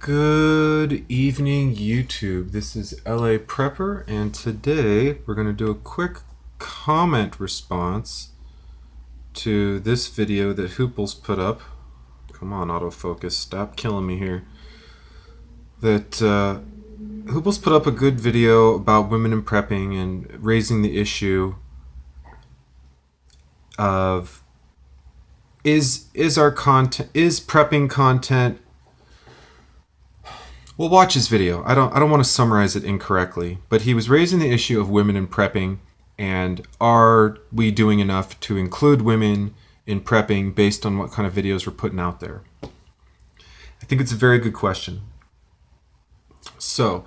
Good evening, YouTube. This is LA Prepper, and today we're going to do a quick comment response to this video that Hooples put up. Come on, autofocus, stop killing me here. That Hooples put up a good video about women in prepping and raising the issue of is prepping content. Well, watch his video. I don't want to summarize it incorrectly, but he was raising the issue of women in prepping, and are we doing enough to include women in prepping based on what kind of videos we're putting out there? I think it's a very good question. So,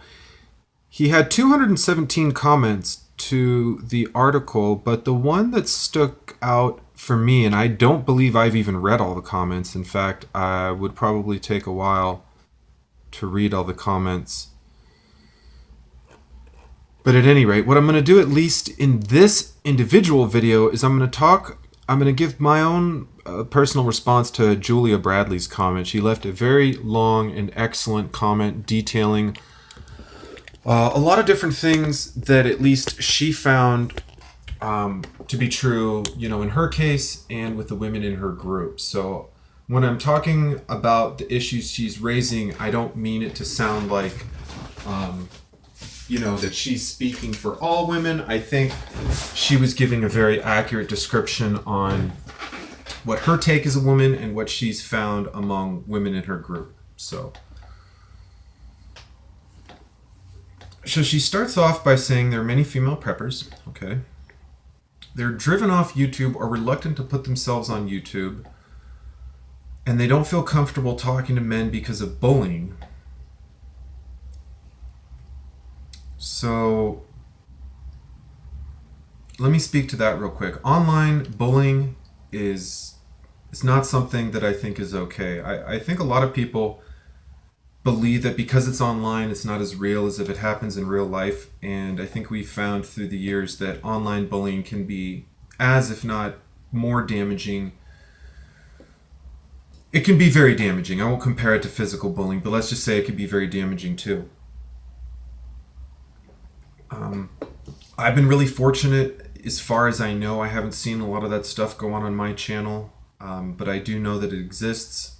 he had 217 comments to the article, but the one that stuck out for me, and I don't believe I've even read all the comments. In fact, I would probably take a while to read all the comments. But at any rate, what I'm going to do, at least in this individual video, is I'm going to give my own personal response to Julia Bradley's comment. She left a very long and excellent comment detailing a lot of different things that at least she found to be true, in her case and with the women in her group. So when I'm talking about the issues she's raising, I don't mean it to sound like, that she's speaking for all women. I think she was giving a very accurate description on what her take as a woman and what she's found among women in her group. So she starts off by saying there are many female preppers. Okay. They're driven off YouTube or reluctant to put themselves on YouTube, and they don't feel comfortable talking to men because of bullying. So let me speak to that real quick. Online bullying is not something that I think is okay. I think a lot of people believe that because it's online, it's not as real as if it happens in real life. And I think we've found through the years that online bullying can be as, if not more damaging. It can be very damaging. I won't compare it to physical bullying, but let's just say it can be very damaging too. I've been really fortunate. As far as I know, I haven't seen a lot of that stuff go on my channel, but I do know that it exists.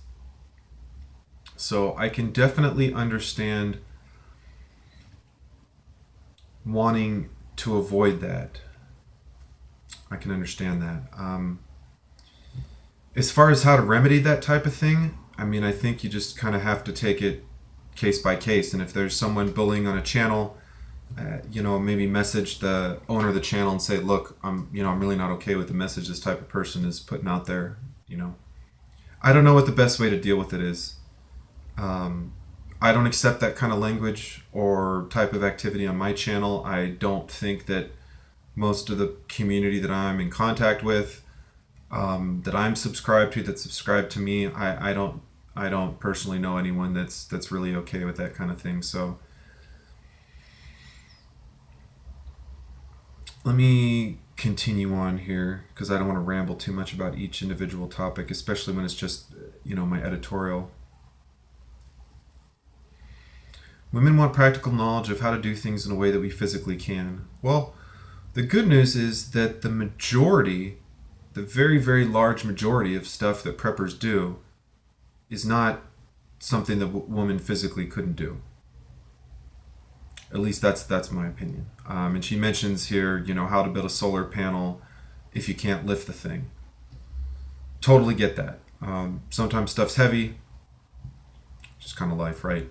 So I can definitely understand wanting to avoid that. I can understand that. As far as how to remedy that type of thing, I think you just kind of have to take it case by case. And if there's someone bullying on a channel, maybe message the owner of the channel and say, look, I'm really not okay with the message this type of person is putting out there. I don't know what the best way to deal with it is. I don't accept that kind of language or type of activity on my channel. I don't think that most of the community that I'm in contact with, that I'm subscribed to, that's subscribed to me, I don't personally know anyone that's really okay with that kind of thing. So let me continue on here, because I don't want to ramble too much about each individual topic, especially when it's just my editorial. Women want practical knowledge of how to do things in a way that we physically can. Well, the good news is that the very, very large majority of stuff that preppers do is not something that women physically couldn't do. At least that's my opinion. And she mentions here, how to build a solar panel if you can't lift the thing. Totally get that. Sometimes stuff's heavy. Just kind of life, right?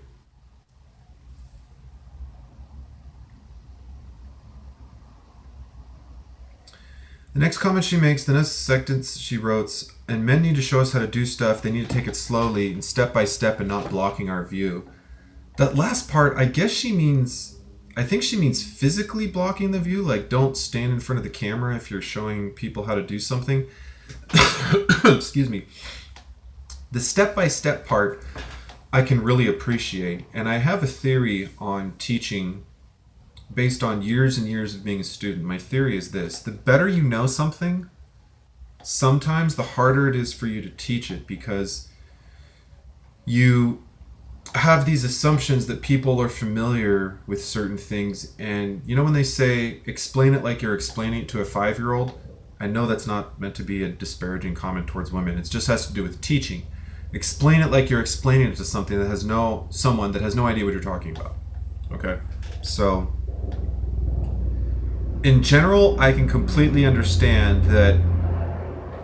The next comment she makes, the next sentence she wrote, and men need to show us how to do stuff. They need to take it slowly and step by step and not blocking our view. That last part, I think she means physically blocking the view, like don't stand in front of the camera if you're showing people how to do something. Excuse me. The step by step part, I can really appreciate. And I have a theory on teaching based on years and years of being a student. My theory is this: the better you know something, sometimes the harder it is for you to teach it, because you have these assumptions that people are familiar with certain things. And you know, when they say explain it like you're explaining it to a 5-year-old, I know that's not meant to be a disparaging comment towards women. It just has to do with teaching. Explain it like you're explaining it to something that has someone that has no idea what you're talking about. Okay? So in general, I can completely understand that.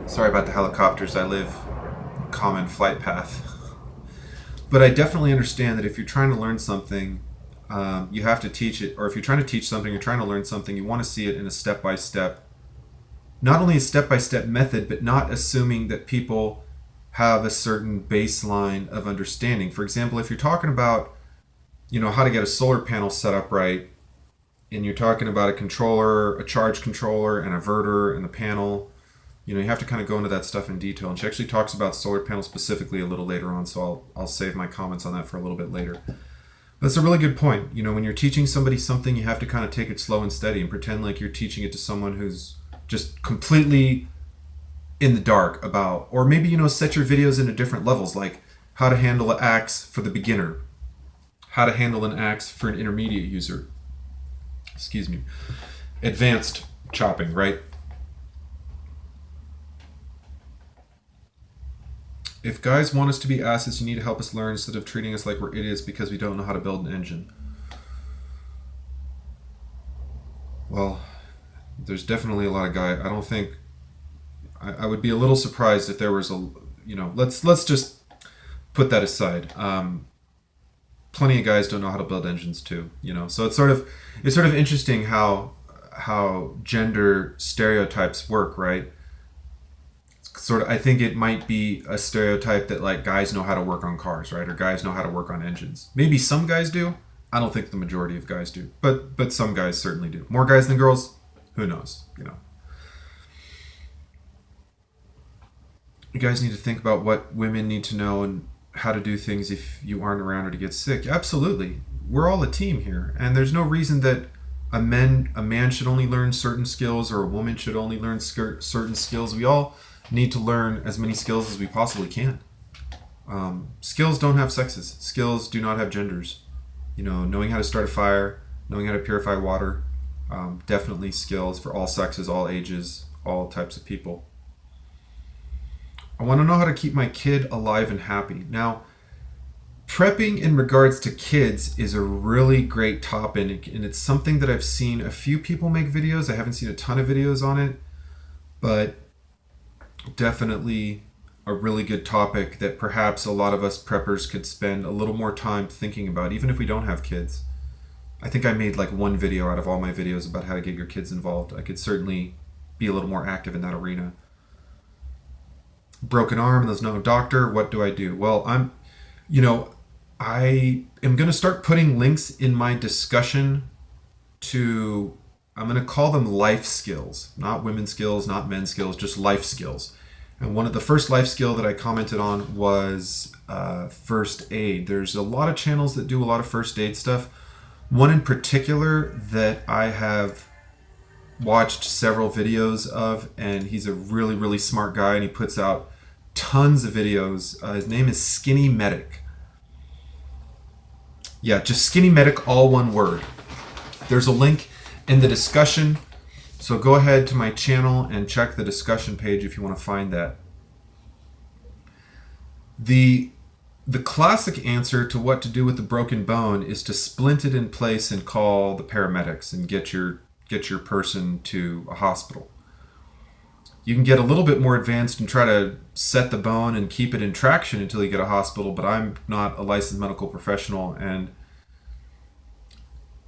Sorry about the helicopters. I live common flight path. But I definitely understand that if you're trying to learn something, you have to teach it. Or if you're trying to teach something, you're trying to learn something, you want to see it in a step-by-step, not only a step-by-step method, but not assuming that people have a certain baseline of understanding. For example, if you're talking about, how to get a solar panel set up right, and you're talking about a controller, a charge controller, an inverter, and the panel, you have to kind of go into that stuff in detail. And she actually talks about solar panels specifically a little later on, so I'll save my comments on that for a little bit later. But it's a really good point. When you're teaching somebody something, you have to kind of take it slow and steady and pretend like you're teaching it to someone who's just completely in the dark about, or maybe, set your videos into different levels, like how to handle an axe for the beginner, how to handle an axe for an intermediate user, advanced chopping, right? If guys want us to be asses, you need to help us learn instead of treating us like we're idiots because we don't know how to build an engine. Well, there's definitely a lot of guys. I don't think I would be a little surprised if there was let's just put that aside. Plenty of guys don't know how to build engines too, So it's sort of interesting how gender stereotypes work, right? I think it might be a stereotype that like guys know how to work on cars, right? Or guys know how to work on engines. Maybe some guys do. I don't think the majority of guys do, but some guys certainly do. More guys than girls, who knows, You guys need to think about what women need to know and how to do things if you aren't around or to get sick. Absolutely. We're all a team here, and there's no reason that a man should only learn certain skills or a woman should only learn certain skills. We all need to learn as many skills as we possibly can. Skills don't have sexes. Skills do not have genders. Knowing how to start a fire, knowing how to purify water, definitely skills for all sexes, all ages, all types of people. I want to know how to keep my kid alive and happy. Now, prepping in regards to kids is a really great topic, and it's something that I've seen a few people make videos. I haven't seen a ton of videos on it, but definitely a really good topic that perhaps a lot of us preppers could spend a little more time thinking about, even if we don't have kids. I think I made like one video out of all my videos about how to get your kids involved. I could certainly be a little more active in that arena. Broken arm and there's no doctor, what do I do? Well, I am going to start putting links in my discussion to, I'm going to call them life skills, not women's skills, not men's skills, just life skills. And one of the first life skill that I commented on was first aid. There's a lot of channels that do a lot of first aid stuff. One in particular that I have watched several videos of, and he's a really, really smart guy, and he puts out tons of videos. His name is Skinny Medic. Yeah, just Skinny Medic, all one word. There's a link in the discussion, so go ahead to my channel and check the discussion page if you want to find that. The classic answer to what to do with the broken bone is to splint it in place and call the paramedics and get your person to a hospital. You can get a little bit more advanced and try to set the bone and keep it in traction until you get a hospital, but I'm not a licensed medical professional, and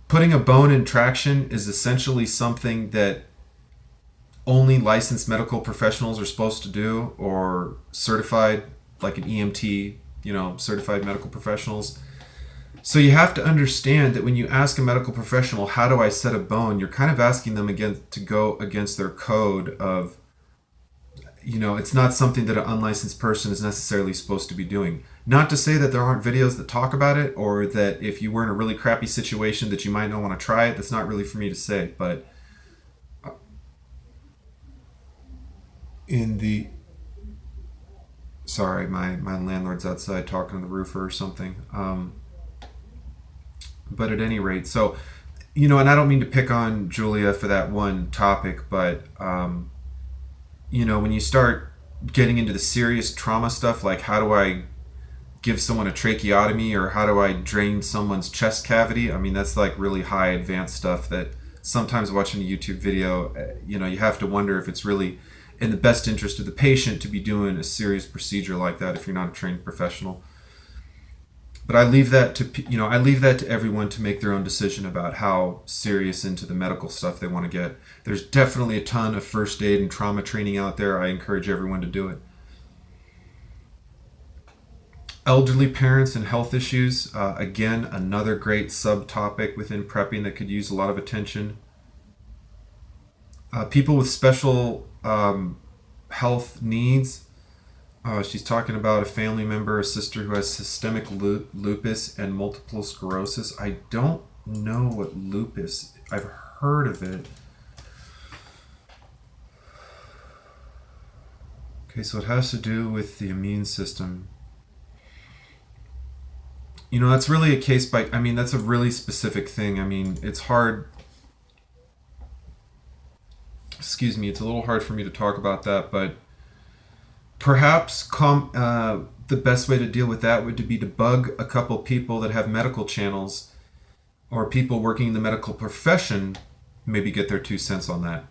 putting a bone in traction is essentially something that only licensed medical professionals are supposed to do, or certified, like an EMT, certified medical professionals. So you have to understand that when you ask a medical professional, how do I set a bone, you're kind of asking them again to go against their code of, it's not something that an unlicensed person is necessarily supposed to be doing. Not to say that there aren't videos that talk about it, or that if you were in a really crappy situation that you might not want to try it. That's not really for me to say, but in the Sorry, my landlord's outside talking to the roofer or something. But at any rate, so, and I don't mean to pick on Julia for that one topic, but, when you start getting into the serious trauma stuff, like how do I give someone a tracheotomy or how do I drain someone's chest cavity? I mean, that's like really high advanced stuff that sometimes watching a YouTube video, you have to wonder if it's really in the best interest of the patient to be doing a serious procedure like that if you're not a trained professional. But I leave that to everyone to make their own decision about how serious into the medical stuff they want to get. There's definitely a ton of first aid and trauma training out there. I encourage everyone to do it. Elderly parents and health issues, again, another great subtopic within prepping that could use a lot of attention. People with special health needs. She's talking about a family member, a sister who has systemic lupus and multiple sclerosis. I don't know what lupus. I've heard of it. Okay, so it has to do with the immune system. That's really a case by. I mean, that's a really specific thing. I mean, it's hard. Excuse me, it's a little hard for me to talk about that, but perhaps the best way to deal with that would be to bug a couple people that have medical channels or people working in the medical profession, maybe get their 2 cents on that.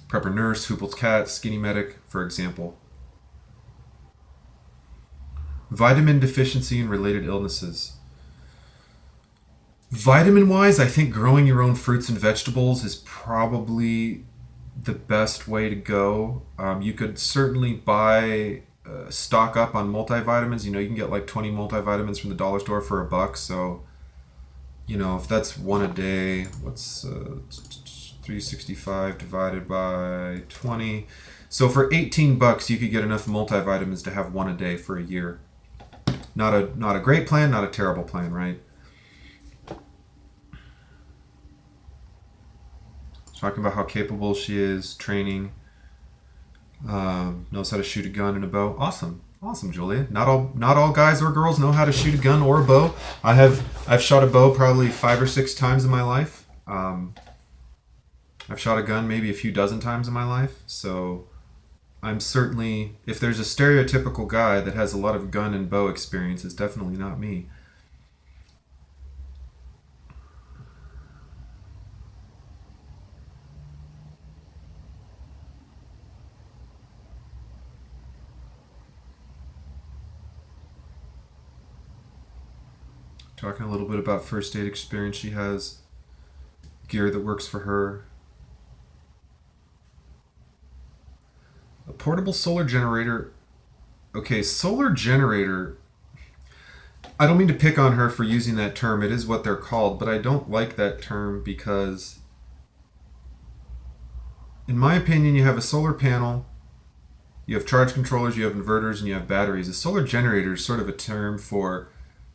Prepper Nurse, Hoople's Cat, Skinny Medic, for example. Vitamin deficiency and related illnesses. Vitamin-wise, I think growing your own fruits and vegetables is probably the best way to go. You could certainly stock up on multivitamins. You can get like 20 multivitamins from the dollar store for $1. So, if that's one a day, what's 365 divided by 20? So for $18, you could get enough multivitamins to have one a day for a year. Not a great plan, not a terrible plan, right? Talking about how capable she is, training, knows how to shoot a gun and a bow. Awesome, Julia. Not all guys or girls know how to shoot a gun or a bow. I've shot a bow probably 5 or 6 times in my life. I've shot a gun maybe a few dozen times in my life. So I'm certainly, if there's a stereotypical guy that has a lot of gun and bow experience, it's definitely not me. Talking a little bit about first aid experience she has, gear that works for her. A portable solar generator. Okay, solar generator. I don't mean to pick on her for using that term. It is what they're called, but I don't like that term because, in my opinion, you have a solar panel, you have charge controllers, you have inverters, and you have batteries. A solar generator is sort of a term for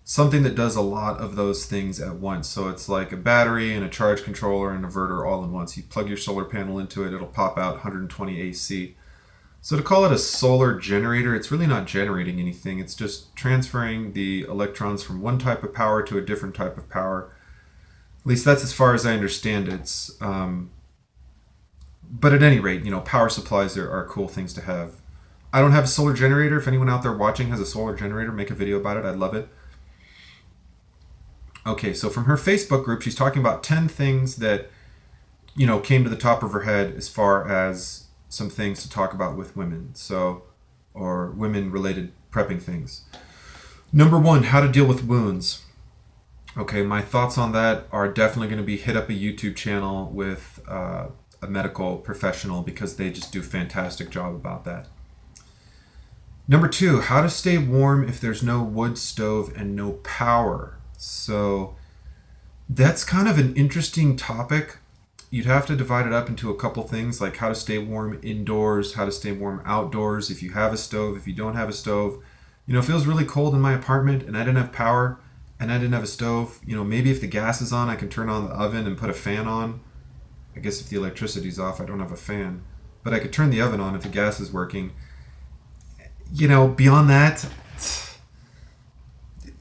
something that does a lot of those things at once. So it's like a battery and a charge controller and an inverter all in once. You plug your solar panel into it, it'll pop out 120 AC. So to call it a solar generator, it's really not generating anything. It's just transferring the electrons from one type of power to a different type of power. At least that's as far as I understand it. But at any rate, power supplies are cool things to have. I don't have a solar generator. If anyone out there watching has a solar generator, make a video about it. I'd love it. Okay, so from her Facebook group, she's talking about 10 things that, came to the top of her head as far as some things to talk about with women. Or women-related prepping things. Number 1, how to deal with wounds. Okay, my thoughts on that are definitely going to be hit up a YouTube channel with a medical professional because they just do a fantastic job about that. Number 2, how to stay warm if there's no wood stove and no power. So that's kind of an interesting topic. You'd have to divide it up into a couple things, like how to stay warm indoors, how to stay warm outdoors, if you have a stove, if you don't have a stove. It feels really cold in my apartment and I didn't have power and I didn't have a stove. Maybe if the gas is on, I can turn on the oven and put a fan on. I guess if the electricity's off, I don't have a fan. But I could turn the oven on if the gas is working. beyond that,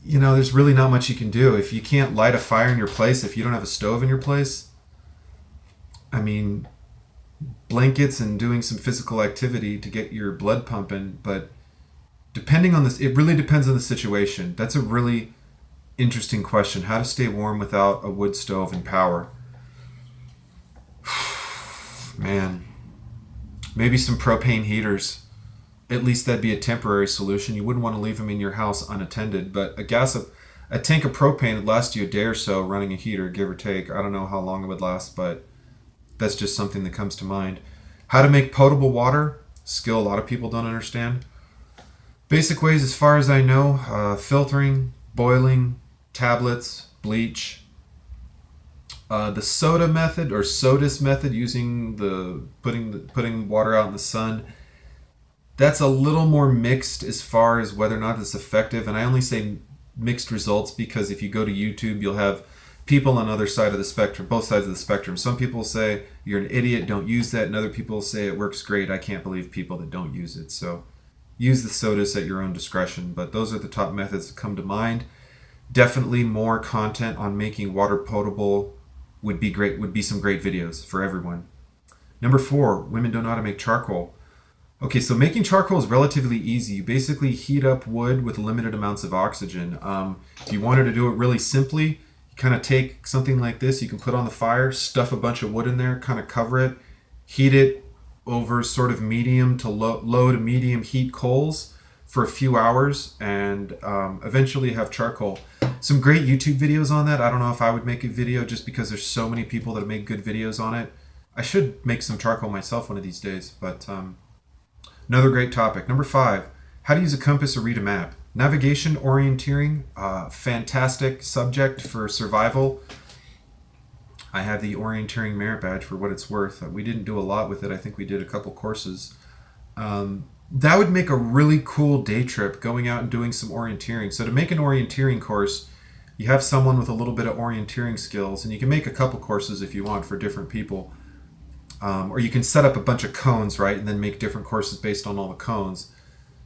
there's really not much you can do. If you can't light a fire in your place, if you don't have a stove in your place, I mean, blankets and doing some physical activity to get your blood pumping. But depending on this, it really depends on the situation. That's a really interesting question. How to stay warm without a wood stove and power. Man, maybe some propane heaters. At least that'd be a temporary solution. You wouldn't want to leave them in your house unattended. But a tank of propane would last you a day or so running a heater, give or take. I don't know how long it would last, but that's just something that comes to mind. How to make potable water, skill a lot of people don't understand. Basic ways, as far as I know, filtering, boiling, tablets, bleach. The soda method or SODIS method, using putting water out in the sun. That's a little more mixed as far as whether or not it's effective. And I only say mixed results because if you go to YouTube, you'll have people on other side of the spectrum, both sides of the spectrum. Some people say you're an idiot, don't use that, and other people say it works great. I can't believe people that don't use it. So use the SODIS at your own discretion. But those are the top methods that come to mind. Definitely more content on making water potable would be great. Would be some great videos for everyone. Number 4, women don't know how to make charcoal. Okay, so making charcoal is relatively easy. You basically heat up wood with limited amounts of oxygen. If you wanted to do it really simply, you kind of take something like this, you can put on the fire, stuff a bunch of wood in there, kind of cover it, heat it over sort of medium to low to medium heat coals for a few hours, and eventually have charcoal. Some great YouTube videos on that. I don't know if I would make a video just because there's so many people that make good videos on it. I should make some charcoal myself one of these days, but another great topic. Number 5, how to use a compass or read a map. Navigation, orienteering, fantastic subject for survival. I have the orienteering merit badge for what it's worth. We didn't do a lot with it. I think we did a couple courses. That would make a really cool day trip, going out and doing some orienteering. So to make an orienteering course, you have someone with a little bit of orienteering skills, and you can make a couple courses if you want for different people. Or you can set up a bunch of cones, right, and then make different courses based on all the cones.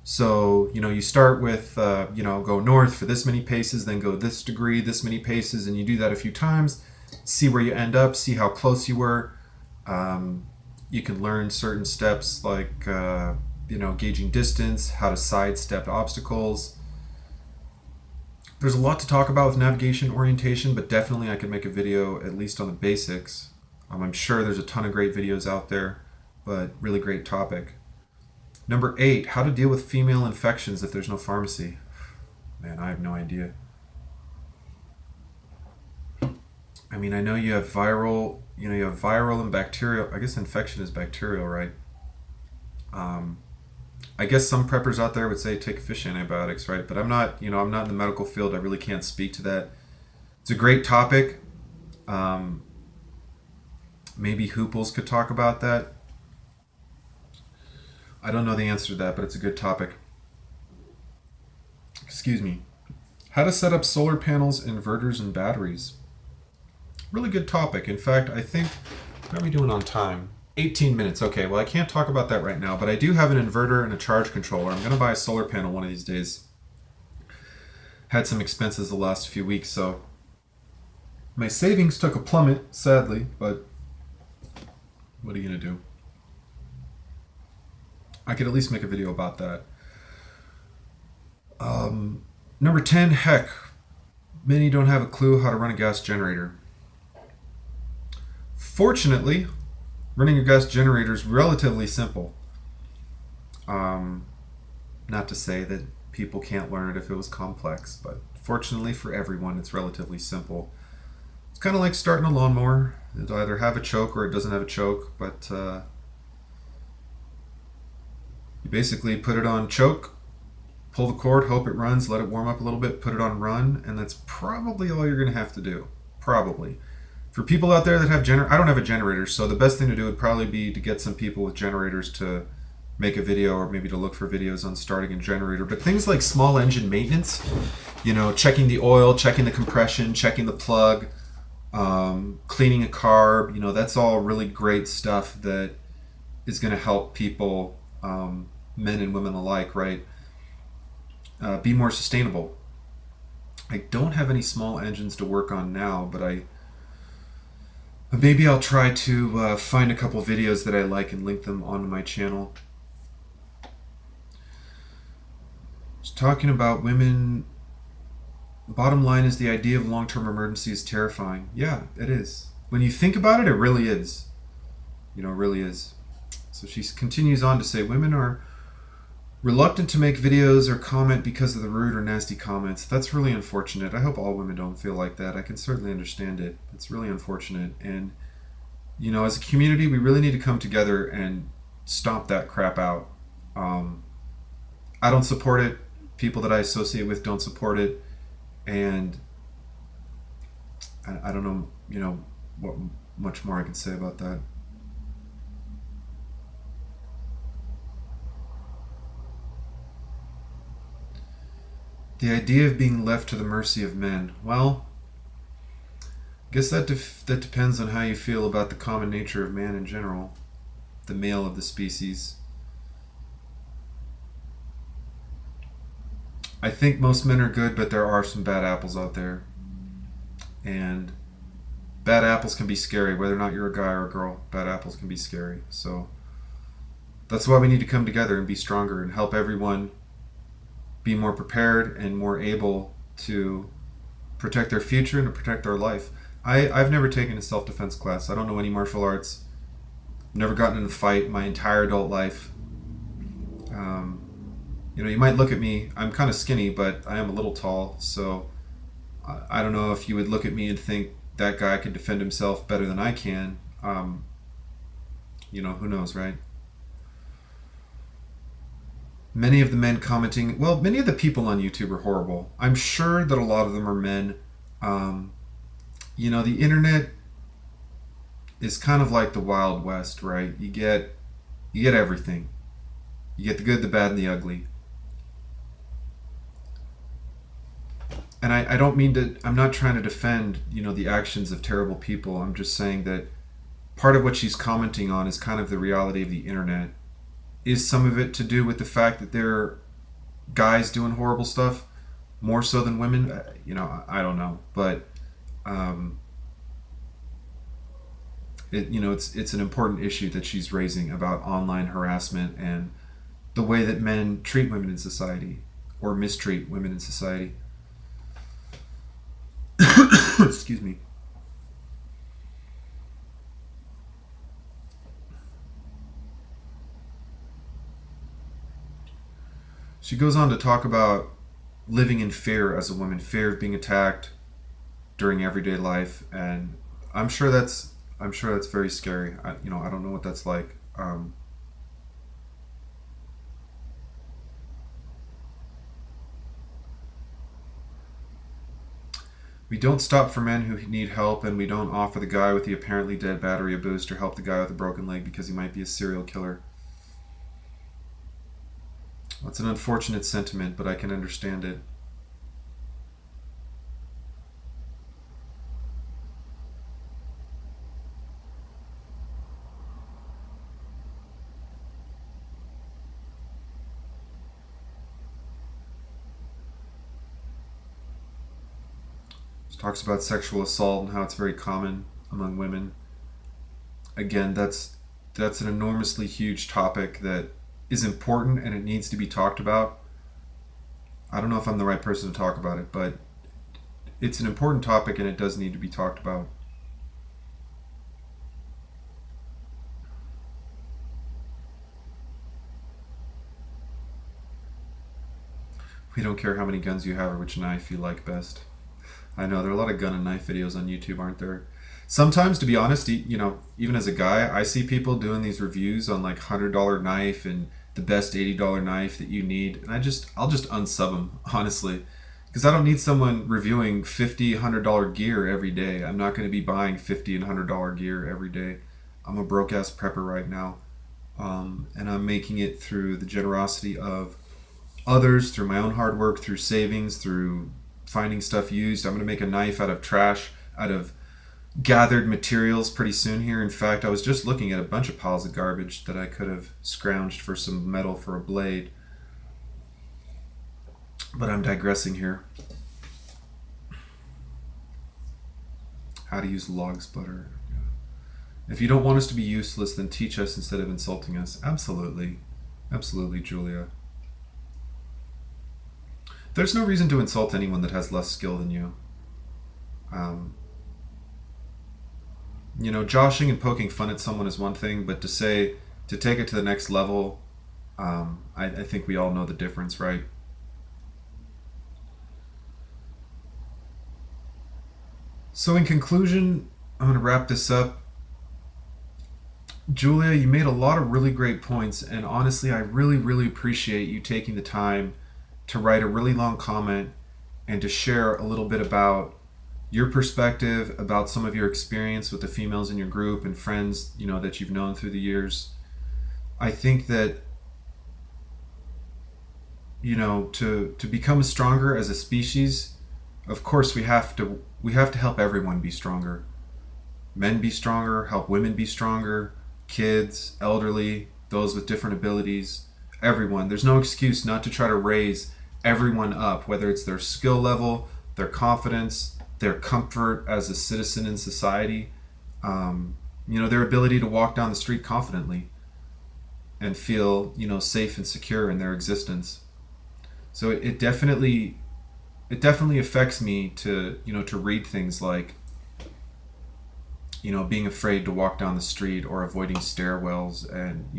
So, you start with, go north for this many paces, then go this degree, this many paces, and you do that a few times, see where you end up, see how close you were. You can learn certain steps like, gauging distance, how to sidestep obstacles. There's a lot to talk about with navigation orientation, but definitely I could make a video at least on the basics. I'm sure there's a ton of great videos out there, but really great topic. Number 8, how to deal with female infections if there's no pharmacy. Man, I have no idea. I mean, I know you have viral and bacterial. I guess infection is bacterial, right? I guess some preppers out there would say take fish antibiotics, right? But I'm not in the medical field. I really can't speak to that. It's a great topic. Maybe Hooples could talk about that. I don't know the answer to that, but it's a good topic. Excuse me. How to set up solar panels, inverters, and batteries. Really good topic. In fact, I think, how are we doing on time? 18 minutes. Okay, well, I can't talk about that right now, but I do have an inverter and a charge controller. I'm going to buy a solar panel one of these days. Had some expenses the last few weeks, so my savings took a plummet, sadly, but what are you going to do? I could at least make a video about that. Number 10, heck, many don't have a clue how to run a gas generator. Fortunately, running a gas generator is relatively simple. Not to say that people can't learn it if it was complex, but fortunately for everyone, it's relatively simple. It's kind of like starting a lawnmower. It'll either have a choke or it doesn't have a choke, but you basically put it on choke, pull the cord, hope it runs, let it warm up a little bit, put it on run, and that's probably all you're going to have to do. Probably. For people out there that have I don't have a generator, so the best thing to do would probably be to get some people with generators to make a video, or maybe to look for videos on starting a generator. But things like small engine maintenance, checking the oil, checking the compression, checking the plug, cleaning a carb, that's all really great stuff that is going to help people, men and women alike, right? be more sustainable. I don't have any small engines to work on now, but maybe I'll try to find a couple videos that I like and link them onto my channel. Just talking about women. Bottom line is the idea of long-term emergency is terrifying. Yeah, it is. When you think about it, it really is. It really is. So she continues on to say, women are reluctant to make videos or comment because of the rude or nasty comments. That's really unfortunate. I hope all women don't feel like that. I can certainly understand it. It's really unfortunate. And, as a community, we really need to come together and stomp that crap out. I don't support it. People that I associate with don't support it. And I don't know, what much more I can say about that. The idea of being left to the mercy of men. Well, I guess that depends on how you feel about the common nature of man in general, the male of the species. I think most men are good, but there are some bad apples out there. And bad apples can be scary, whether or not you're a guy or a girl. Bad apples can be scary. So that's why we need to come together and be stronger and help everyone be more prepared and more able to protect their future and to protect their life. I've never taken a self-defense class. I don't know any martial arts. Never gotten in a fight my entire adult life. You might look at me, I'm kind of skinny, but I am a little tall, so I don't know if you would look at me and think that guy could defend himself better than I can. Who knows, right? Many of the men commenting, many of the people on YouTube are horrible. I'm sure that a lot of them are men. The internet is kind of like the Wild West, right? You get everything. You get the good, the bad, and the ugly. And I don't mean to, I'm not trying to defend, the actions of terrible people. I'm just saying that part of what she's commenting on is kind of the reality of the internet. Is some of it to do with the fact that there are guys doing horrible stuff more so than women? I don't know. But, it's an important issue that she's raising about online harassment and the way that men treat women in society or mistreat women in society. Excuse me. She goes on to talk about living in fear as a woman, fear of being attacked during everyday life, and I'm sure that's very scary. I don't know what that's like. We don't stop for men who need help, and we don't offer the guy with the apparently dead battery a boost or help the guy with a broken leg because he might be a serial killer. It's an unfortunate sentiment, but I can understand it. She talks about sexual assault and how it's very common among women. Again, that's an enormously huge topic that is important and it needs to be talked about. I don't know if I'm the right person to talk about it, but it's an important topic and it does need to be talked about. We don't care how many guns you have or which knife you like best. I know there are a lot of gun and knife videos on YouTube, aren't there? Sometimes, to be honest, even as a guy, I see people doing these reviews on like $100 knife and the best $80 knife that you need, and I'll just unsub them, honestly, because I don't need someone reviewing $50, $100 gear every day. I'm not going to be buying $50 and $100 gear every day. I'm a broke ass prepper right now, and I'm making it through the generosity of others, through my own hard work, through savings, through finding stuff used. I'm going to make a knife out of trash, out of gathered materials pretty soon here. In fact, I was just looking at a bunch of piles of garbage that I could have scrounged for some metal for a blade. But I'm digressing here. How to use log splitter. If you don't want us to be useless, then teach us instead of insulting us. Absolutely. Absolutely, Julia. There's no reason to insult anyone that has less skill than you. Joshing and poking fun at someone is one thing, but to take it to the next level, I think we all know the difference, right? So in conclusion, I'm going to wrap this up. Julia, you made a lot of really great points, and honestly, I really, really appreciate you taking the time to write a really long comment and to share a little bit about your perspective, about some of your experience with the females in your group and friends, that you've known through the years. I think that, to become stronger as a species, of course we have to help everyone be stronger. Men be stronger, help women be stronger, kids, elderly, those with different abilities, everyone. There's no excuse not to try to raise everyone up, whether it's their skill level, their confidence, their comfort as a citizen in society, their ability to walk down the street confidently and feel, safe and secure in their existence. So it definitely affects me to read things like, being afraid to walk down the street or avoiding stairwells and,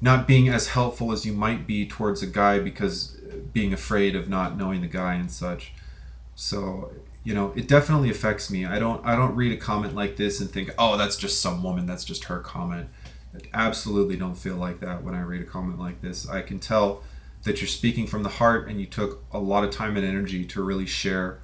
not being as helpful as you might be towards a guy because being afraid of not knowing the guy and such. So, it definitely affects me. I don't read a comment like this and think, oh, that's just some woman, that's just her comment. I absolutely don't feel like that when I read a comment like this. I can tell that you're speaking from the heart and you took a lot of time and energy to really share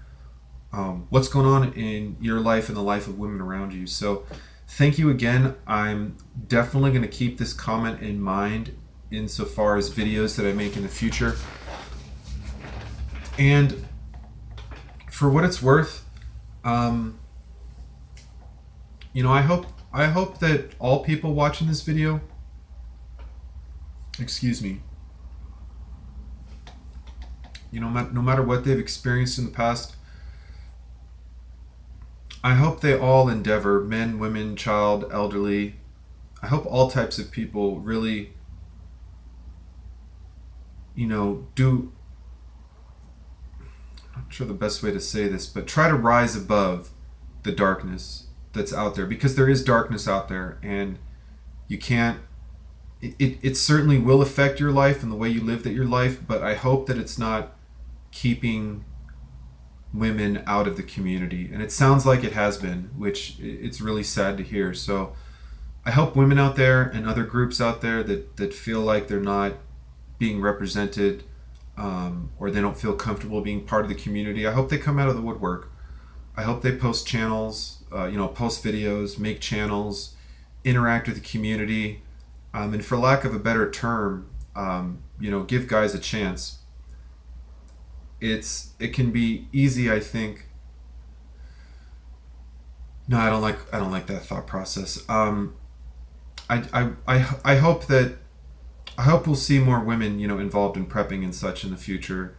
what's going on in your life and the life of women around you. So thank you again. I'm definitely going to keep this comment in mind insofar as videos that I make in the future. And for what it's worth, I hope that all people watching this video, no matter what they've experienced in the past, I hope they all endeavor, men, women, child, elderly, I hope all types of people really, do, I'm not sure the best way to say this, but try to rise above the darkness that's out there, because there is darkness out there, and you can't, it certainly will affect your life and the way you live your life, but I hope that it's not keeping women out of the community. And it sounds like it has been, which it's really sad to hear. So I hope women out there and other groups out there that feel like they're not being represented, or they don't feel comfortable being part of the community, I hope they come out of the woodwork. I hope they post channels, post videos, make channels, interact with the community, and for lack of a better term, give guys a chance. It can be easy, I think. No, I don't like that thought process. I hope we'll see more women, involved in prepping and such in the future,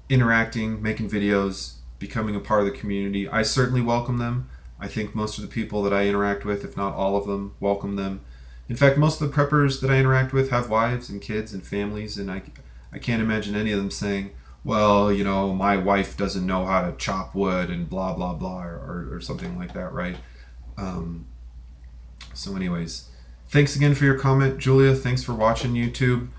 interacting, making videos, becoming a part of the community. I certainly welcome them. I think most of the people that I interact with, if not all of them, welcome them. In fact, most of the preppers that I interact with have wives and kids and families, and I can't imagine any of them saying, well, my wife doesn't know how to chop wood and blah, blah, blah, or something like that, right? So anyways, thanks again for your comment, Julia. Thanks for watching YouTube.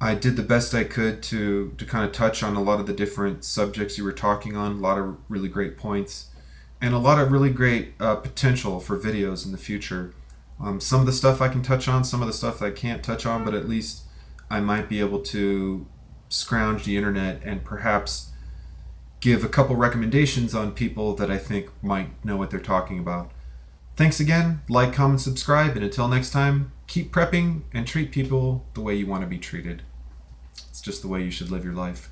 I did the best I could to kind of touch on a lot of the different subjects you were talking on, a lot of really great points, and a lot of really great potential for videos in the future. Some of the stuff I can touch on, some of the stuff I can't touch on, but at least I might be able to scrounge the internet and perhaps give a couple recommendations on people that I think might know what they're talking about. Thanks again, like, comment, subscribe, and until next time, keep prepping and treat people the way you want to be treated. It's just the way you should live your life.